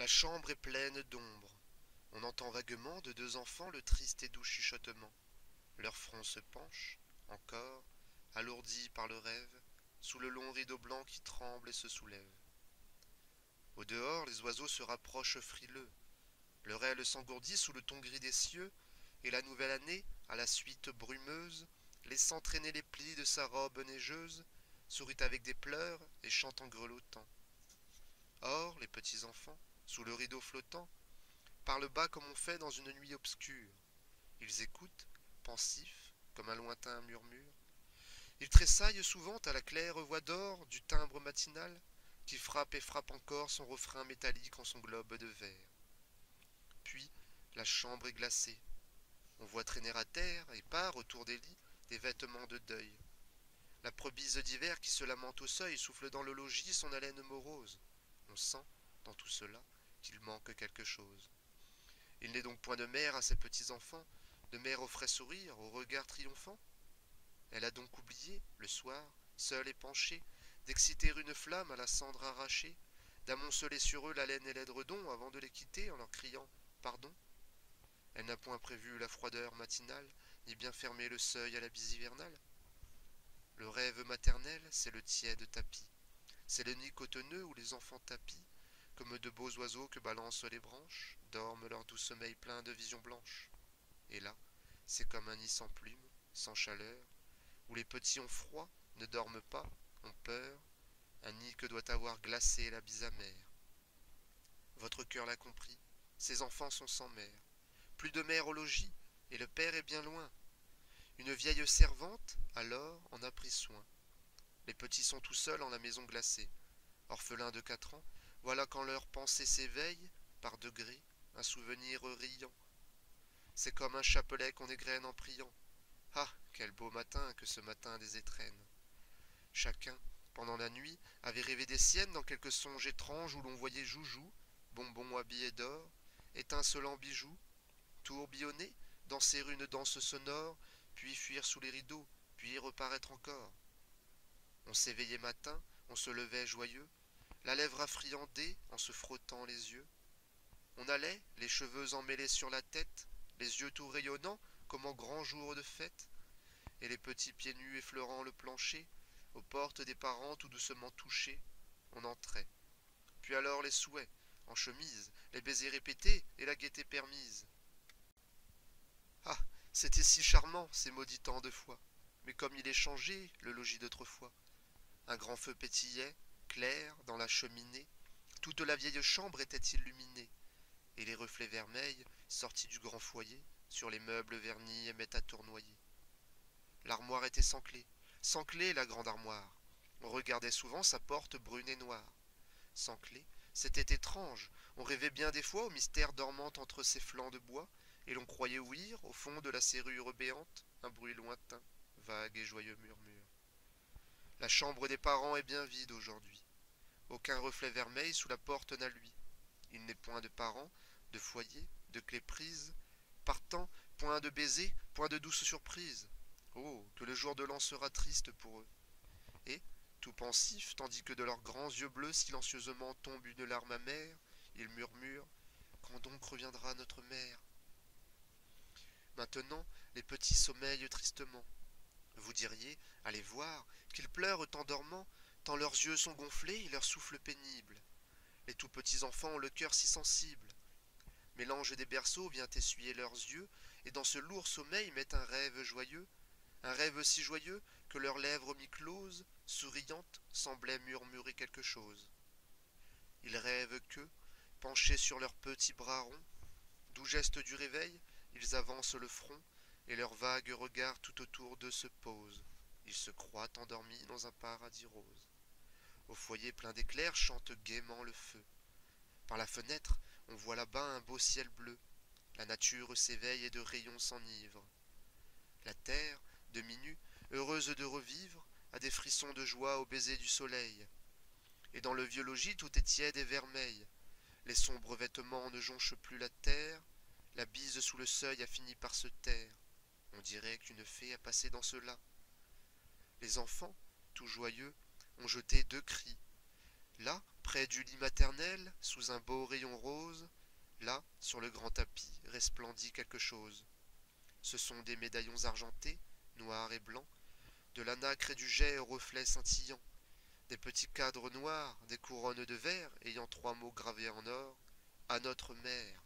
La chambre est pleine d'ombre. On entend vaguement de deux enfants le triste et doux chuchotement. Leur front se penche, encore, alourdi par le rêve, sous le long rideau blanc qui tremble et se soulève. Au dehors, les oiseaux se rapprochent frileux. Leur aile s'engourdit sous le ton gris des cieux, et la nouvelle année, à la suite brumeuse, laissant traîner les plis de sa robe neigeuse, sourit avec des pleurs et chante en grelottant. Or, les petits enfants, sous le rideau flottant, parlent bas comme on fait dans une nuit obscure. Ils écoutent, pensifs, comme un lointain murmure. Ils tressaillent souvent à la claire voix d'or du timbre matinal qui frappe et frappe encore son refrain métallique en son globe de verre. Puis, la chambre est glacée. On voit traîner à terre, épars autour des lits, des vêtements de deuil. La brebis d'hiver qui se lamente au seuil souffle dans le logis son haleine morose. On sent, dans tout cela, qu'il manque quelque chose. Il n'est donc point de mère à ses petits-enfants, de mère au frais sourire, au regard triomphant. Elle a donc oublié, le soir, seule et penchée, d'exciter une flamme à la cendre arrachée, d'amonceler sur eux la laine et l'édredon avant de les quitter en leur criant pardon. Elle n'a point prévu la froideur matinale, ni bien fermé le seuil à la bise hivernale. Le rêve maternel, c'est le tiède tapis, c'est le nid cotonneux où les enfants tapis, comme de beaux oiseaux que balancent les branches, dorment leur doux sommeil plein de visions blanches. Et là, c'est comme un nid sans plumes, sans chaleur, où les petits ont froid, ne dorment pas, ont peur, un nid que doit avoir glacé la bise amère. Votre cœur l'a compris, ces enfants sont sans mère, plus de mère au logis, et le père est bien loin. Une vieille servante, alors, en a pris soin. Les petits sont tout seuls en la maison glacée. Orphelins de 4 ans, voilà quand leur pensée s'éveille, par degrés, un souvenir riant. C'est comme un chapelet qu'on égrène en priant. Ah, quel beau matin que ce matin des étrennes. Chacun, pendant la nuit, avait rêvé des siennes dans quelque songe étrange où l'on voyait Joujou, bonbon habillé d'or, étincelant bijou, tourbillonner, danser une danse sonore, puis fuir sous les rideaux, puis reparaître encore. On s'éveillait matin, on se levait joyeux, la lèvre affriandée en se frottant les yeux. On allait, les cheveux emmêlés sur la tête, les yeux tout rayonnants comme en grand jour de fête, et les petits pieds nus effleurant le plancher, aux portes des parents tout doucement touchés, on entrait. Puis alors les souhaits, en chemise, les baisers répétés et la gaieté permise. Ah, c'était si charmant, ces maudits temps de fois. Mais comme il est changé, le logis d'autrefois. Un grand feu pétillait, clair, dans la cheminée. Toute la vieille chambre était illuminée. Et les reflets vermeils, sortis du grand foyer, sur les meubles vernis aimaient à tournoyer. L'armoire était sans clé la grande armoire. On regardait souvent sa porte brune et noire. Sans clé, c'était étrange, on rêvait bien des fois au mystère dormant entre ses flancs de bois, et l'on croyait ouïr, au fond de la serrure béante, un bruit lointain, vague et joyeux murmure. La chambre des parents est bien vide aujourd'hui. Aucun reflet vermeil sous la porte n'a lui. Il n'est point de parents, de foyer, de clés prises. Partant, point de baiser, point de douce surprise. Oh, que le jour de l'an sera triste pour eux. Et, tout pensifs, tandis que de leurs grands yeux bleus silencieusement tombe une larme amère, ils murmurent quand donc reviendra notre mère. Maintenant, les petits sommeillent tristement. Vous diriez, allez voir, qu'ils pleurent en dormant, tant leurs yeux sont gonflés et leur souffle pénible. Les tout petits enfants ont le cœur si sensible. Mais l'ange des berceaux vient essuyer leurs yeux, et dans ce lourd sommeil met un rêve si joyeux que leurs lèvres mi-closes, souriantes, semblaient murmurer quelque chose. Ils rêvent que, penchés sur leurs petits bras ronds, doux geste du réveil, ils avancent le front, et leurs vagues regards tout autour d'eux se posent. Ils se croient endormis dans un paradis rose. Au foyer plein d'éclairs chante gaiement le feu. Par la fenêtre, on voit là-bas un beau ciel bleu. La nature s'éveille et de rayons s'enivre. La terre, demi-nue, heureuse de revivre, a des frissons de joie au baiser du soleil. Et dans le vieux logis, tout est tiède et vermeil. Les sombres vêtements ne jonchent plus la terre. La bise sous le seuil a fini par se taire. On dirait qu'une fée a passé dans cela. Les enfants, tout joyeux, ont jeté 2 cris. Là, Près du lit maternel, sous un beau rayon rose, là, sur le grand tapis, resplendit quelque chose. Ce sont des médaillons argentés, noirs et blancs, de la nacre et du jais aux reflets scintillants, des petits cadres noirs, des couronnes de verre ayant trois mots gravés en or, à notre mère.